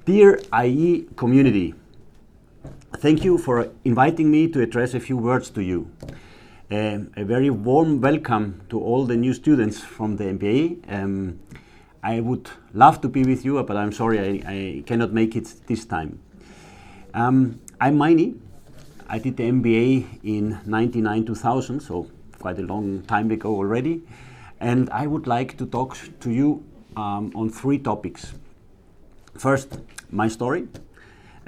Dear IE community, thank you for inviting me to address a few words to you. A very warm welcome to all the new students from the MBA. I would love to be with you, but I'm sorry I cannot make it this time. I'm Meini. I did the MBA in 1999-2000, so quite a long time ago already. And I would like to talk to you on three topics. First, my story.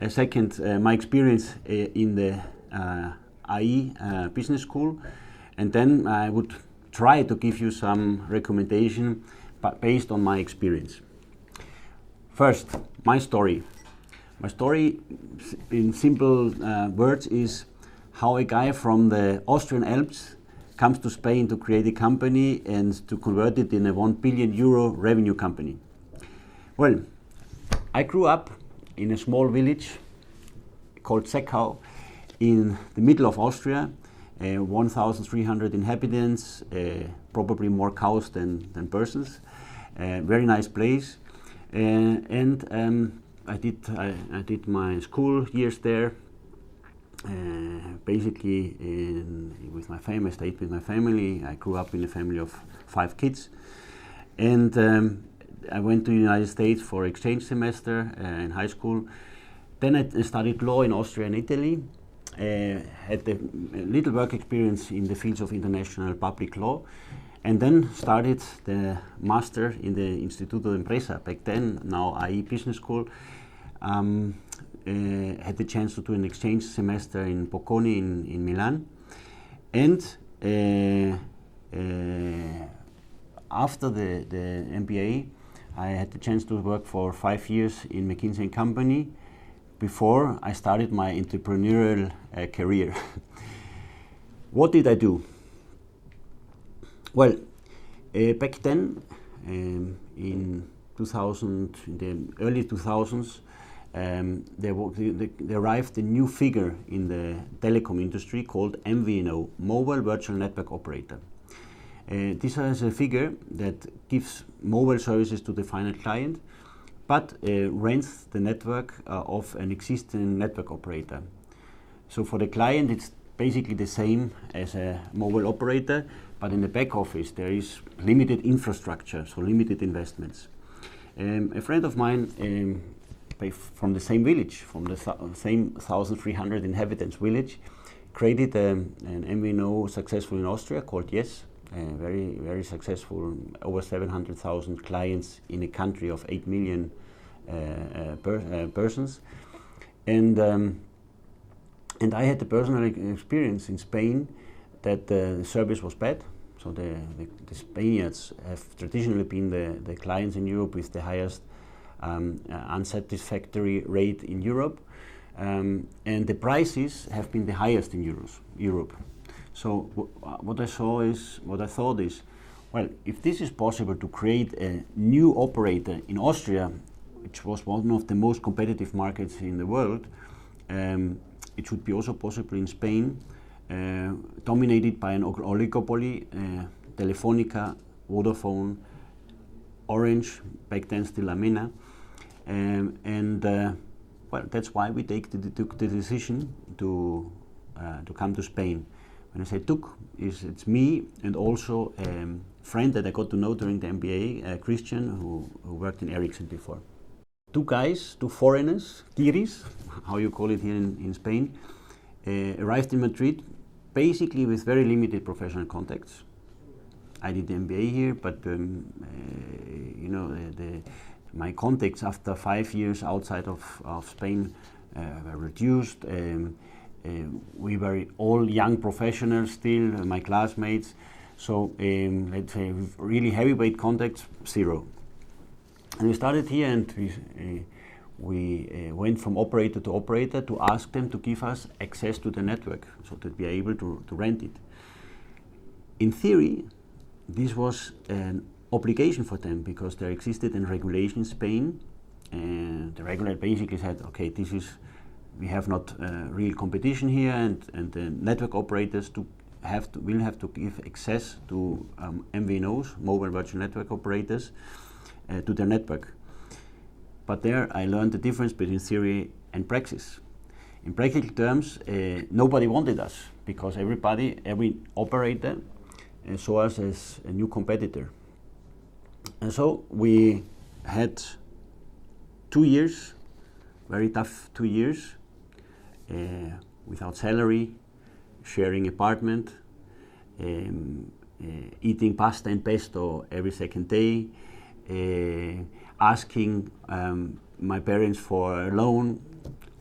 Second, my experience in the IE business school. And then I would try to give you some recommendation based on my experience. First, my story. My story, in simple words, is how a guy from the Austrian Alps comes to Spain to create a company and to convert it in a €1 billion revenue company. Well, I grew up in a small village called Seckau in the middle of Austria, 1,300 inhabitants, probably more cows than persons. Very nice place, and I did my school years there. Basically, with my family, I stayed with my family. I grew up in a family of 5 kids, and I went to the United States for exchange semester in high school. Then I studied law in Austria and Italy. Had a little work experience in the fields of international public law, and then started the master in the Instituto de Empresa, back then, now IE Business School. Had the chance to do an exchange semester in Bocconi in Milan. And after the MBA, I had the chance to work for 5 years in McKinsey & Company before I started my entrepreneurial career. What did I do? Well, back then, in the early 2000s, there arrived a new figure in the telecom industry called MVNO, Mobile Virtual Network Operator. This is a figure that gives mobile services to the final client, but rents the network of an existing network operator. So for the client, it's basically the same as a mobile operator, but in the back office, there is limited infrastructure, so limited investments. A friend of mine from the same village, from the same 1,300 inhabitants village, created an MVNO successful in Austria called Yes. Very, very successful, over 700,000 clients in a country of 8 million persons. And I had the personal experience in Spain that the service was bad. So the Spaniards have traditionally been the clients in Europe with the highest unsatisfactory rate in Europe. And the prices have been the highest in Europe. So what I thought is, well, if this is possible to create a new operator in Austria, which was one of the most competitive markets in the world, it should be also possible in Spain, dominated by an oligopoly, Telefónica, Vodafone, Orange, back then still Amena, well, that's why we took the decision to come to Spain. When I say took, it's me and also a friend that I got to know during the MBA, Christian, who worked in Ericsson before. 2 guys, 2 foreigners, Kiris, how you call it here in Spain, arrived in Madrid, basically with very limited professional contacts. I did the MBA here, but my contacts after 5 years outside of Spain were reduced. We were all young professionals still, my classmates. So let's say really heavyweight contacts, 0. And we started here, and we went from operator to operator to ask them to give us access to the network so that we are able to rent it. In theory, this was an obligation for them because there existed a regulation in Spain, and the regulator basically said, okay, we have not real competition here, and the network operators will have to give access to MVNOs, mobile virtual network operators, to their network. but there I learned the difference between theory and praxis. In practical terms, nobody wanted us because every operator saw us as a new competitor. And so we had 2 years, very tough 2 years, without salary, sharing apartment, eating pasta and pesto every second day, asking my parents for a loan,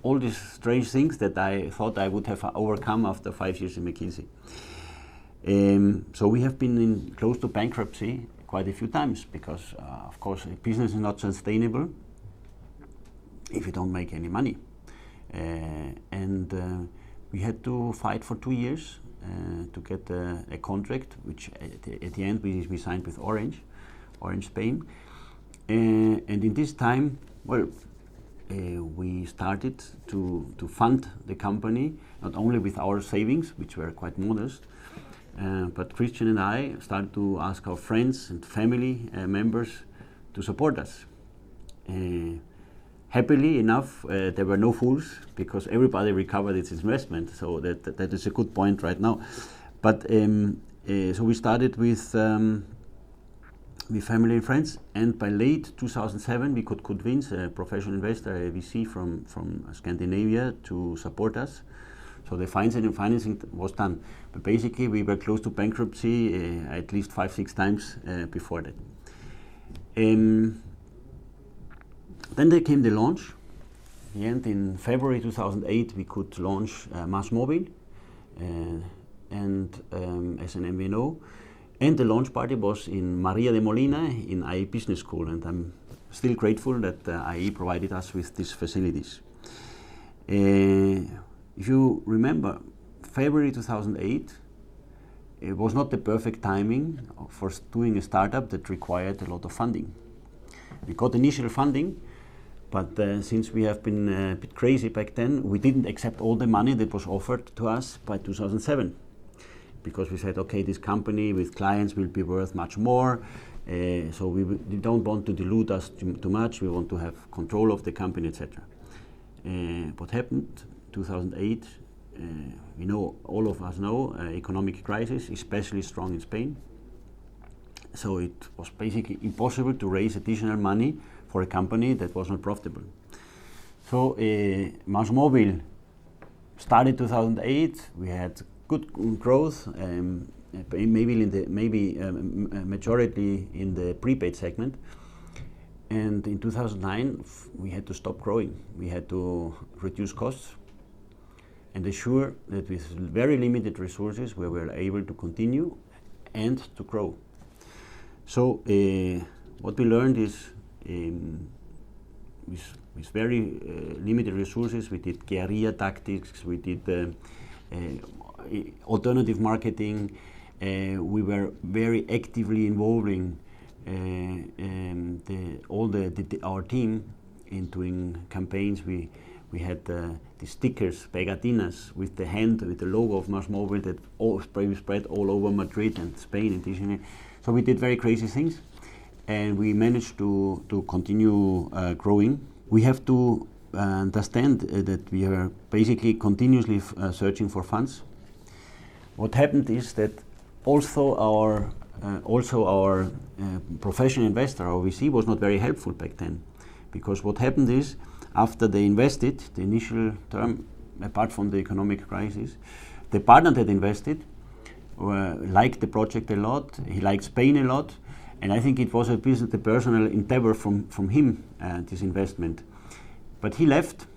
all these strange things that I thought I would have overcome after 5 years in McKinsey. So we have been close to bankruptcy quite a few times because, of course, a business is not sustainable if you don't make any money. And we had to fight for 2 years to get a contract, which at the end we signed with Orange Spain. And in this time, well, we started to fund the company, not only with our savings, which were quite modest, but Christian and I started to ask our friends and family members to support us. Happily enough, there were no fools because everybody recovered its investment, so that is a good point right now. But so we started with family and friends, and by late 2007 we could convince a professional investor, a VC from Scandinavia, to support us. So the financing was done, but basically we were close to bankruptcy at least 5-6 times before that. Then there came the launch. And in February 2008 we could launch MÁSMÓVIL and as an MVNO. And the launch party was in Maria de Molina in IE Business School, and I'm still grateful that IE provided us with these facilities. If you remember, February 2008, it was not the perfect timing for doing a startup that required a lot of funding. We got initial funding, but since we have been a bit crazy back then, we didn't accept all the money that was offered to us by 2007. Because we said, okay, this company with clients will be worth much more, so we don't want to dilute us too much, we want to have control of the company, etc. What happened 2008, we know, all of us know, economic crisis, especially strong in Spain. So it was basically impossible to raise additional money for a company that was not profitable. So MÁSMÓVIL started 2008, we had good growth, majority in the prepaid segment. And in 2009, we had to stop growing. We had to reduce costs and assure that with very limited resources, we were able to continue and to grow. So what we learned is with very limited resources, we did guerrilla tactics, we did alternative marketing, we were very actively involving our team in doing campaigns. We had the stickers, pegatinas, with the logo of MÁSMÓVIL that all spread all over Madrid and Spain additionally. So we did very crazy things, and we managed to continue growing. We have to understand that we are basically continuously searching for funds. What happened is that also our professional investor, our VC, was not very helpful back then, because what happened is, after they invested the initial term, apart from the economic crisis, the partner that invested liked the project a lot. He liked Spain a lot, and I think it was a personal endeavor from him, this investment. But he left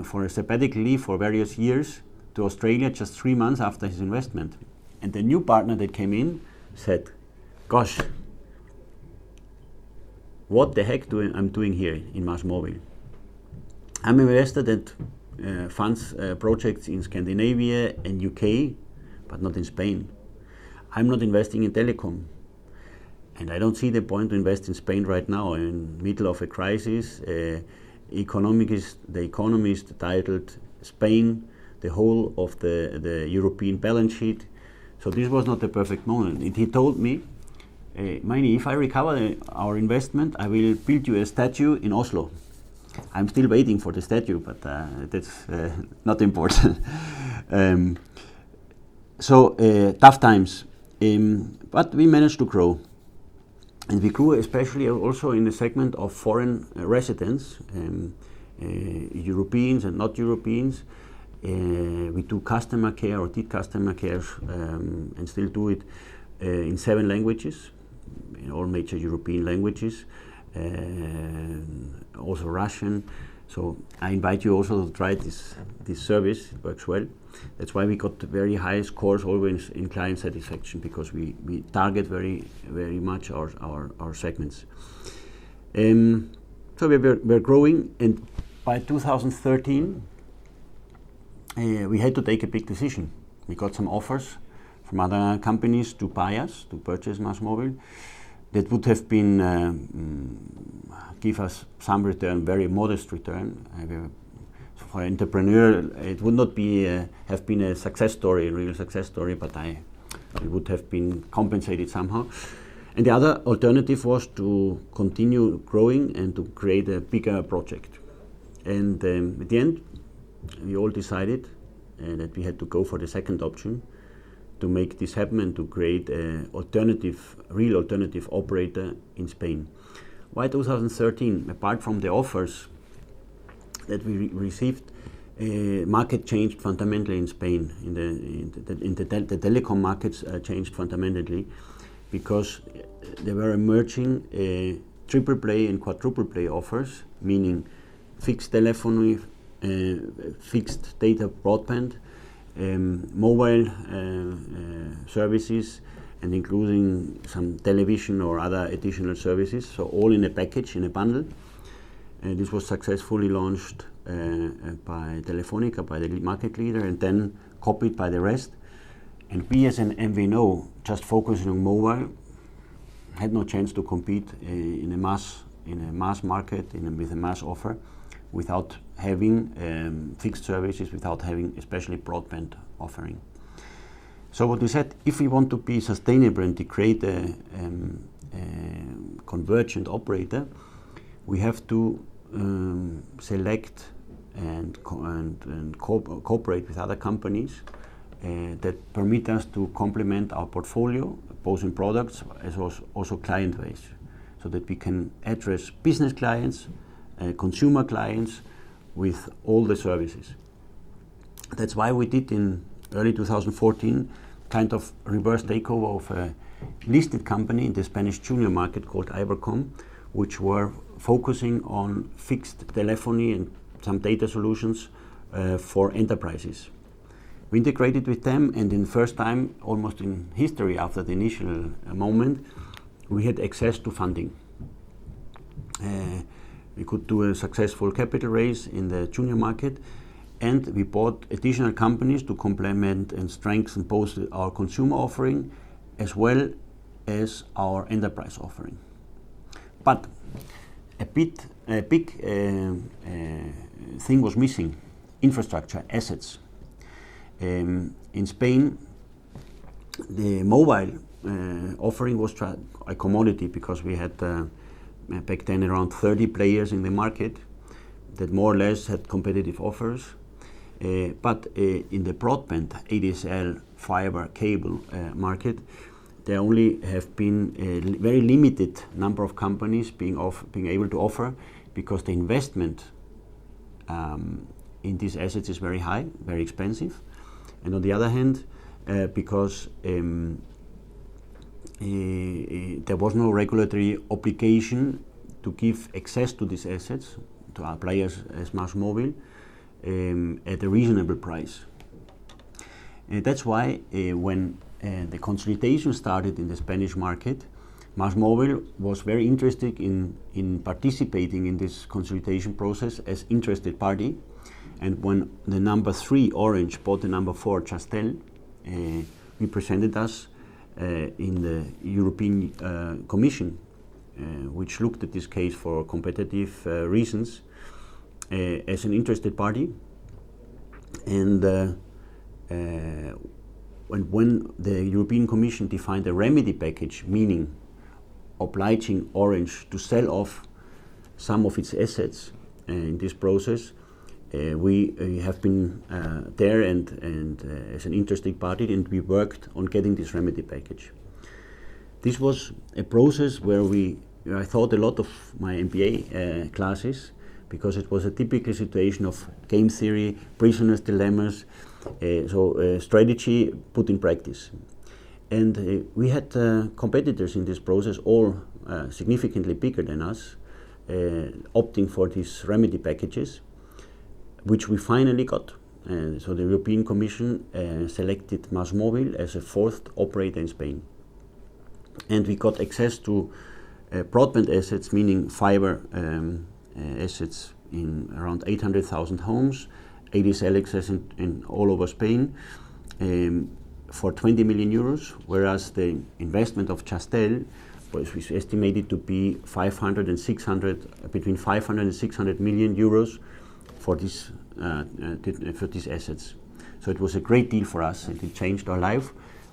for a sabbatical leave for various years to Australia just 3 months after his investment. And the new partner that came in said, gosh, what the heck I'm doing here in MÁSMÓVIL? I'm an investor that funds projects in Scandinavia and UK, but not in Spain. I'm not investing in telecom. And I don't see the point to invest in Spain right now, in the middle of a crisis. The Economist titled Spain, the whole of the European balance sheet. So this was not the perfect moment. And he told me, Meini, if I recover our investment, I will build you a statue in Oslo. I'm still waiting for the statue, but that's not important. Tough times, but we managed to grow. And we grew especially also in the segment of foreign residents, Europeans and not Europeans. We do customer care or did customer care and still do it in 7 languages, in all major European languages, also Russian. So I invite you also to try this service. It works well. That's why we got very high scores always in client satisfaction, because we target very much our segments. So we're growing, and by 2013 we had to take a big decision. We got some offers from other companies to buy us, to purchase MÁSMÓVIL. That would have been give us some return, very modest return. For an entrepreneur, it would not be have been a success story, a real success story, but it would have been compensated somehow. And the other alternative was to continue growing and to create a bigger project. And at the end, we all decided that we had to go for the second option, to make this happen and to create a real alternative operator in Spain. Why 2013? Apart from the offers that we received, market changed fundamentally in Spain. The telecom markets changed fundamentally, because there were emerging triple play and quadruple play offers, meaning fixed telephony, fixed data broadband, mobile services, and including some television or other additional services, so all in a package, in a bundle. This was successfully launched by Telefónica, by the market leader, and then copied by the rest. And we as an MVNO, just focusing on mobile, had no chance to compete in a mass market, with a mass offer, without having fixed services, without having especially broadband offering. So what we said, if we want to be sustainable and to create a convergent operator, we have to select and cooperate with other companies that permit us to complement our portfolio, both in products as also client base, so that we can address business clients, consumer clients with all the services. That's why we did in early 2014 kind of reverse takeover of a listed company in the Spanish junior market called Ibercom, which were focusing on fixed telephony and some data solutions for enterprises. We integrated with them, and in the first time, almost in history after the initial moment, we had access to funding. We could do a successful capital raise in the junior market, and we bought additional companies to complement and strengthen both our consumer offering as well as our enterprise offering. But a big thing was missing: infrastructure, assets. In Spain, the mobile offering was a commodity, because we had back then around 30 players in the market that more or less had competitive offers. But in the broadband ADSL fiber cable market, there only have been a very limited number of companies being able to offer, because the investment in these assets is very high, very expensive. And on the other hand, because there was no regulatory obligation to give access to these assets to our players as MÁSMÓVIL at a reasonable price. That's why when the consolidation started in the Spanish market, MÁSMÓVIL was very interested in participating in this consolidation process as interested party. And when the number 3, Orange, bought the number 4, Chastel, we presented us in the European Commission, which looked at this case for competitive reasons, as an interested party. And when the European Commission defined a remedy package, meaning obliging Orange to sell off some of its assets in this process. We have been there and as an interested party, and we worked on getting this remedy package. This was a process where I thought a lot of my MBA classes, because it was a typical situation of game theory, prisoner's dilemmas, strategy put in practice. And we had competitors in this process, all significantly bigger than us, opting for these remedy packages, which we finally got. So the European Commission selected MÁSMÓVIL as a fourth operator in Spain. And we got access to broadband assets, meaning fiber assets in around 800,000 homes, ADSL access in all over Spain, for 20 million euros, whereas the investment of Chastel was estimated to be between 500 and 600 million euros for these assets. So it was a great deal for us, and it changed our life.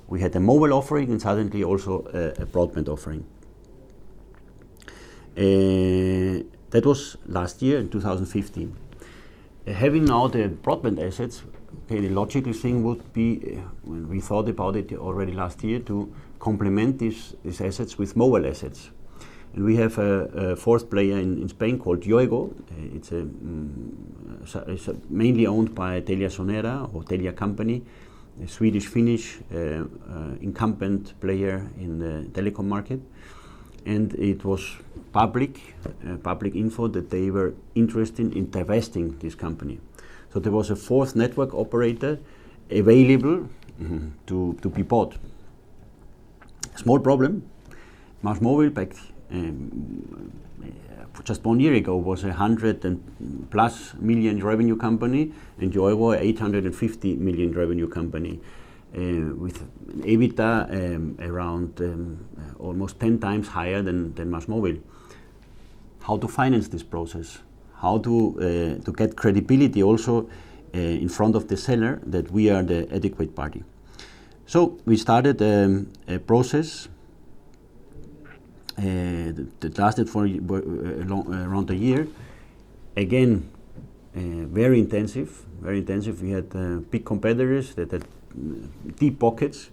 We had a mobile offering and suddenly also a broadband offering. That was last year in 2015. Having now the broadband assets, the logical thing would be, when we thought about it already last year, to complement these assets with mobile assets. And we have a fourth player in Spain called Yoigo. It's mainly owned by Telia Sonera or Telia Company, a Swedish-Finnish incumbent player in the telecom market. And it was public info that they were interested in divesting this company. So there was a fourth network operator available to be bought. Small problem. MÁSMÓVIL back just 1 year ago was 100+ million revenue company, and Yoigo 850 million revenue company, with EBITDA around almost 10 times higher than MÁSMÓVIL. How to finance this process? How to get credibility also in front of the seller that we are the adequate party. So we started a process that lasted for around a year. Again, very intensive. We had big competitors that had deep pockets,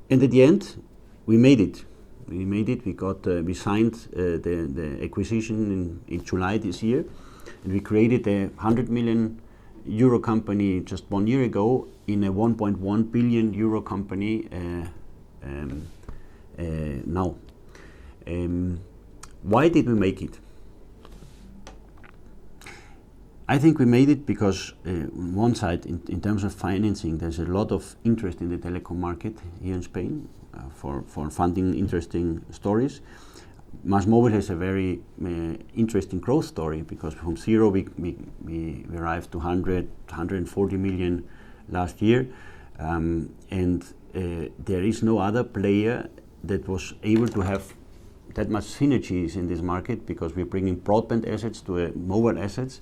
and at the end, we made it. We signed the acquisition in July this year, and we created a 100 million euro company just 1 year ago in a 1.1 billion euro company now. Why did we make it? I think we made it because on one side, in terms of financing, there's a lot of interest in the telecom market here in Spain for funding interesting stories. MÁSMÓVIL has a very interesting growth story, because from zero we arrived to 140 million last year, and there is no other player that was able to have that much synergies in this market, because we're bringing broadband assets to mobile assets,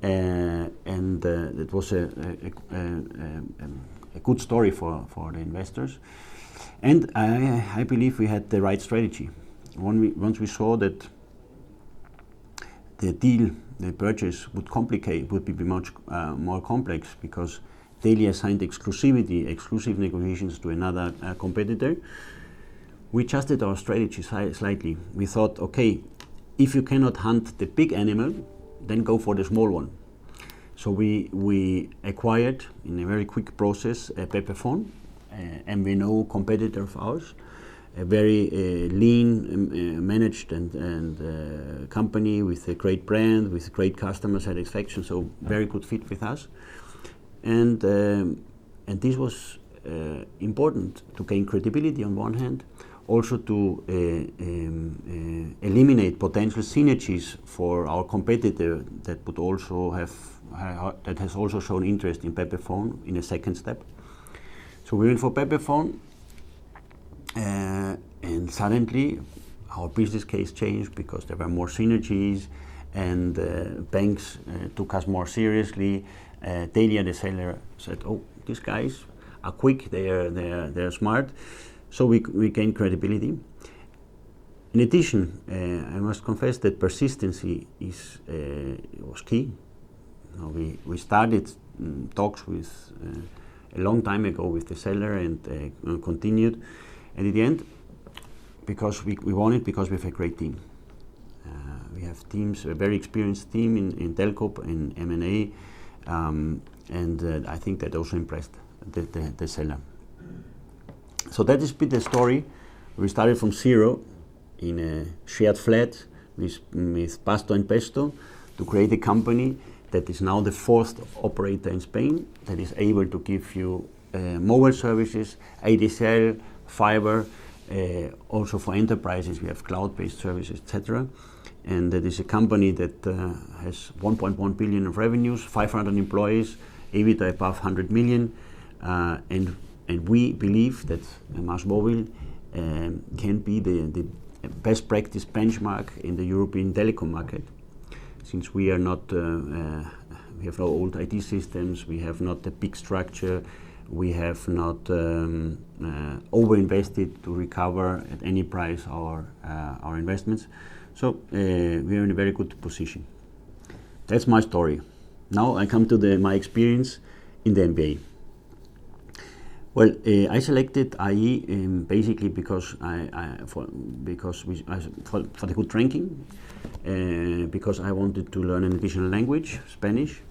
and it was a good story for the investors. And I believe we had the right strategy. Once we saw that the purchase would be much more complex, because Telia signed exclusive negotiations to another competitor, we adjusted our strategy slightly. We thought, okay, if you cannot hunt the big animal, then go for the small one. So we acquired in a very quick process Pepefon, an MVNO competitor of ours, a very lean managed and company with a great brand, with great customer satisfaction, so very good fit with us. And this was important to gain credibility on one hand, also to eliminate potential synergies for our competitor that would also that has also shown interest in Pepefon in a second step. So we went for Pepefon, and suddenly our business case changed, because there were more synergies, and banks took us more seriously. Telia, the seller, said, "Oh, these guys are quick. They're smart." So we gained credibility. In addition, I must confess that persistency was key. We started talks with a long time ago with the seller and continued, and in the end, because we won it because we have a great team. We have teams, a very experienced team in telco, in M&A, and I think that also impressed the seller. So that is a bit the story. We started from zero in a shared flat with Pasto and Pesto to create a company that is now the fourth operator in Spain that is able to give you mobile services, ADSL, fiber, also for enterprises we have cloud-based services, etc. And that is a company that has 1.1 billion of revenues, 500 employees, EBITDA above 100 million, and we believe that MÁSMÓVIL can be the best practice benchmark in the European telecom market. Since we are not, we have no old IT systems, we have not a big structure, we have not over-invested to recover at any price our investments. So we are in a very good position. That's my story. Now I come to my experience in the MBA. Well, I selected IE basically because for the good ranking, because I wanted to learn an additional language, Spanish,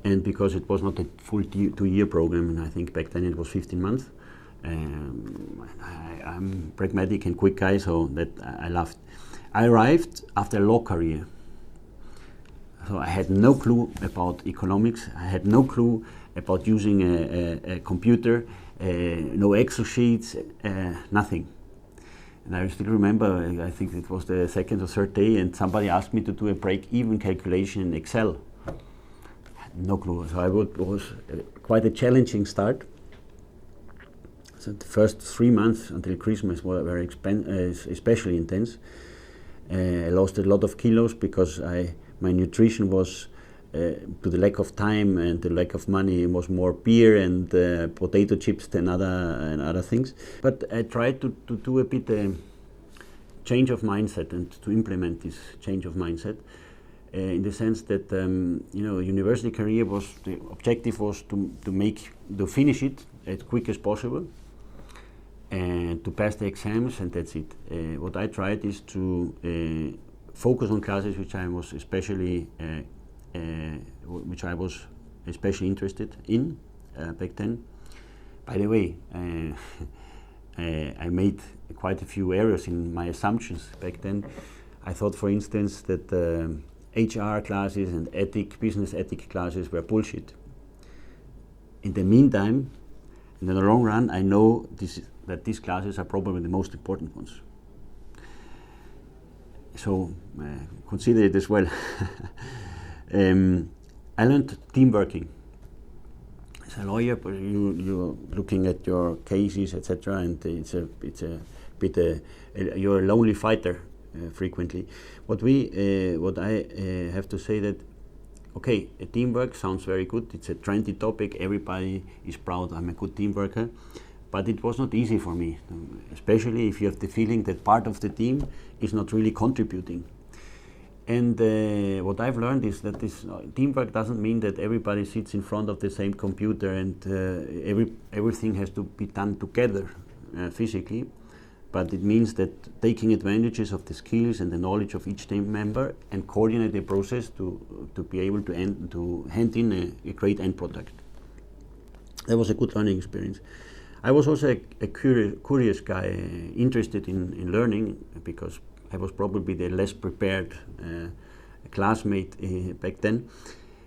and because it was not a full 2-year program, and I think back then it was 15 months. I'm pragmatic and quick guy, so that I loved. I arrived after a law career, so I had no clue about economics. I had no clue about using a computer, no Excel sheets, nothing. And I still remember, I think it was the second or third day, and somebody asked me to do a break-even calculation in Excel. I had no clue. So it was quite a challenging start. So the first 3 months until Christmas were very especially intense. I lost a lot of kilos because my nutrition was, to the lack of time and the lack of money, was more beer and potato chips than other things. But I tried to do a bit change of mindset and to implement this change of mindset in the sense that university career the objective was to finish it as quick as possible and to pass the exams, and that's it. What I tried is to focus on classes which I was especially interested in back then. By the way, I made quite a few errors in my assumptions back then. I thought, for instance, that HR classes and business ethic classes were bullshit. In the meantime, in the long run, I know that these classes are probably the most important ones. So consider it as well. I learned team working. As a lawyer, but you're looking at your cases, etc., and it's a bit you're a lonely fighter frequently. What I have to say that, okay, teamwork sounds very good. It's a trendy topic. Everybody is proud I'm a good team worker, but it was not easy for me, especially if you have the feeling that part of the team is not really contributing. And what I've learned is that this teamwork doesn't mean that everybody sits in front of the same computer and everything has to be done together physically, but it means that taking advantages of the skills and the knowledge of each team member and coordinate the process to be able to hand in a great end product. That was a good learning experience. I was also a curious guy, interested in learning, because I was probably the less prepared classmate back then.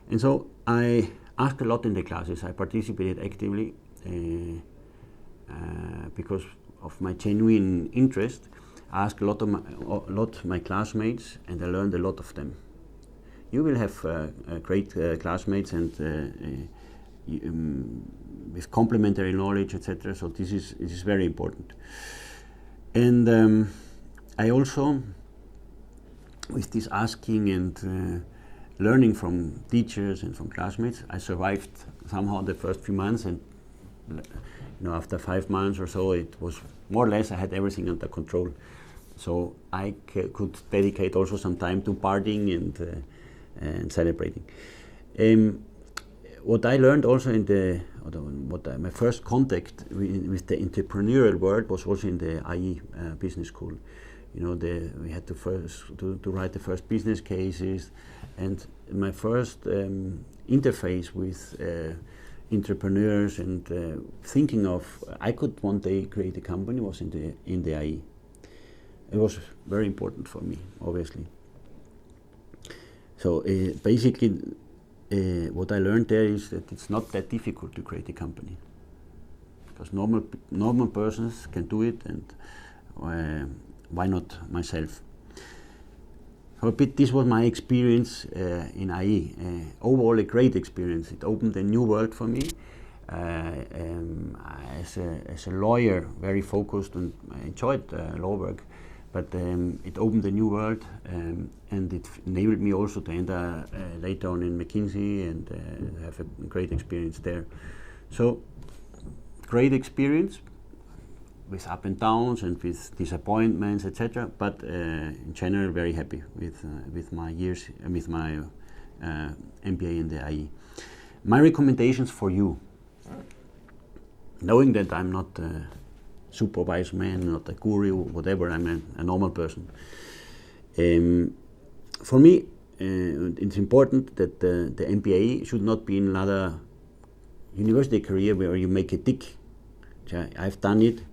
And so I asked a lot in the classes. I participated actively because of my genuine interest. I asked a lot of my classmates, and I learned a lot of them. You will have great classmates and with complementary knowledge, etc. So this is very important. And I also, with this asking and learning from teachers and from classmates, I survived somehow the first few months, and after 5 months or so, it was more or less I had everything under control. So I could dedicate also some time to partying and celebrating. What I learned also my first contact with the entrepreneurial world was also in the IE business school. You know, we had to write the first business cases, and my first interface with entrepreneurs and thinking of I could one day create a company was in the IE. It was very important for me, obviously. So basically, what I learned there is that it's not that difficult to create a company, because normal persons can do it, and why not myself? So this was my experience in IE. Overall, a great experience. It opened a new world for me. As a lawyer, very focused, and I enjoyed law work, but it opened a new world, and it enabled me also to enter later on in McKinsey and have a great experience there. So, great experience with up and downs and with disappointments, etc. But in general, very happy with my years with my MBA in the IE. My recommendations for you, knowing that I'm not a supervised man, not a guru, whatever, I'm a normal person. For me, it's important that the MBA should not be another university career where you make a tick. I've done it.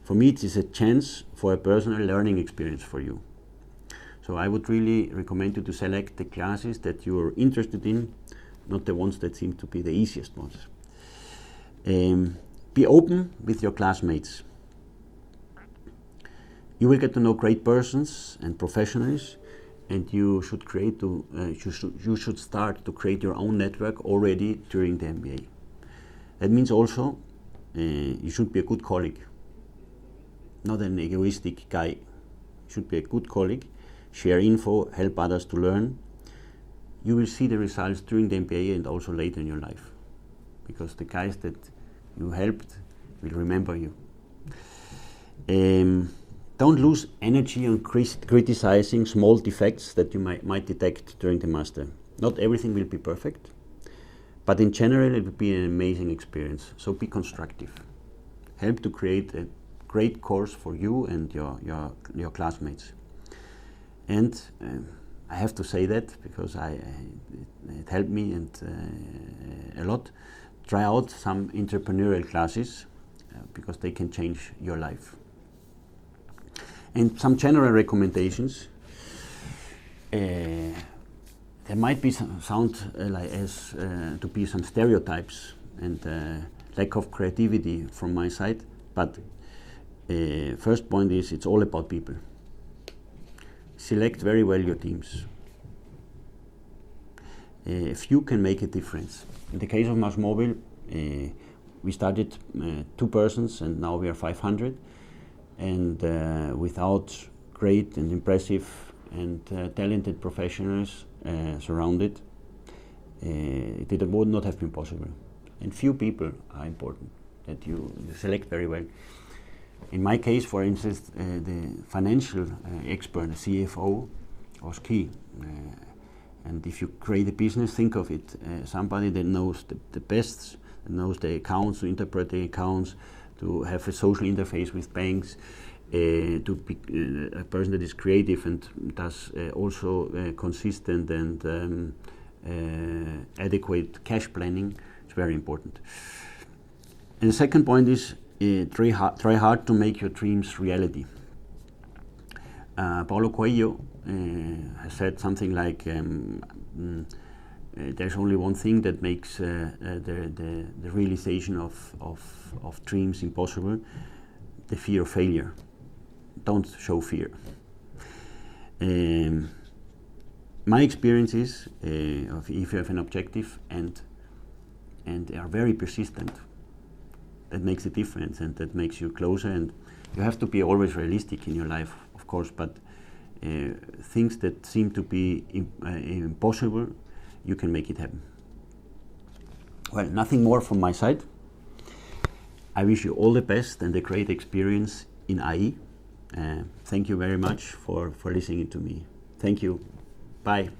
For me, it is a chance for a personal learning experience for you. So I would really recommend you to select the classes that you are interested in, not the ones that seem to be the easiest ones. Be open with your classmates. You will get to know great persons and professionals, and you should start to create your own network already during the MBA. That means also you should be a good colleague, not an egoistic guy. You should be a good colleague, share info, help others to learn. You will see the results during the MBA and also later in your life, because the guys that you helped will remember you. Don't lose energy on criticizing small defects that you might detect during the master. Not everything will be perfect, but in general it will be an amazing experience. So be constructive. Help to create a great course for you and your classmates. And I have to say that because it helped me and a lot. Try out some entrepreneurial classes because they can change your life. And some general recommendations. There might be to be some stereotypes and lack of creativity from my side, but first point is it's all about people. Select very well your teams. A few can make a difference. In the case of MÁSMÓVIL, we started 2 persons and now we are 500, and without great and impressive and talented professionals surrounded, it would not have been possible. And few people are important that you select very well. In my case, for instance, the financial expert, the CFO, was key. And if you create a business, think of it, somebody that knows the best, that knows the accounts, to interpret the accounts, to have a social interface with banks, to be a person that is creative and does also consistent and adequate cash planning. It's very important. And the second point is try hard to make your dreams reality. Paulo Coelho has said something like, there's only one thing that makes the realization of dreams impossible: the fear of failure. Don't show fear. My experience is if you have an objective and are very persistent, that makes a difference and that makes you closer. And you have to be always realistic in your life, of course, but things that seem to be impossible, you can make it happen. Well, nothing more from my side. I wish you all the best and a great experience in IE, Thank you very much for listening to me. Thank you. Bye.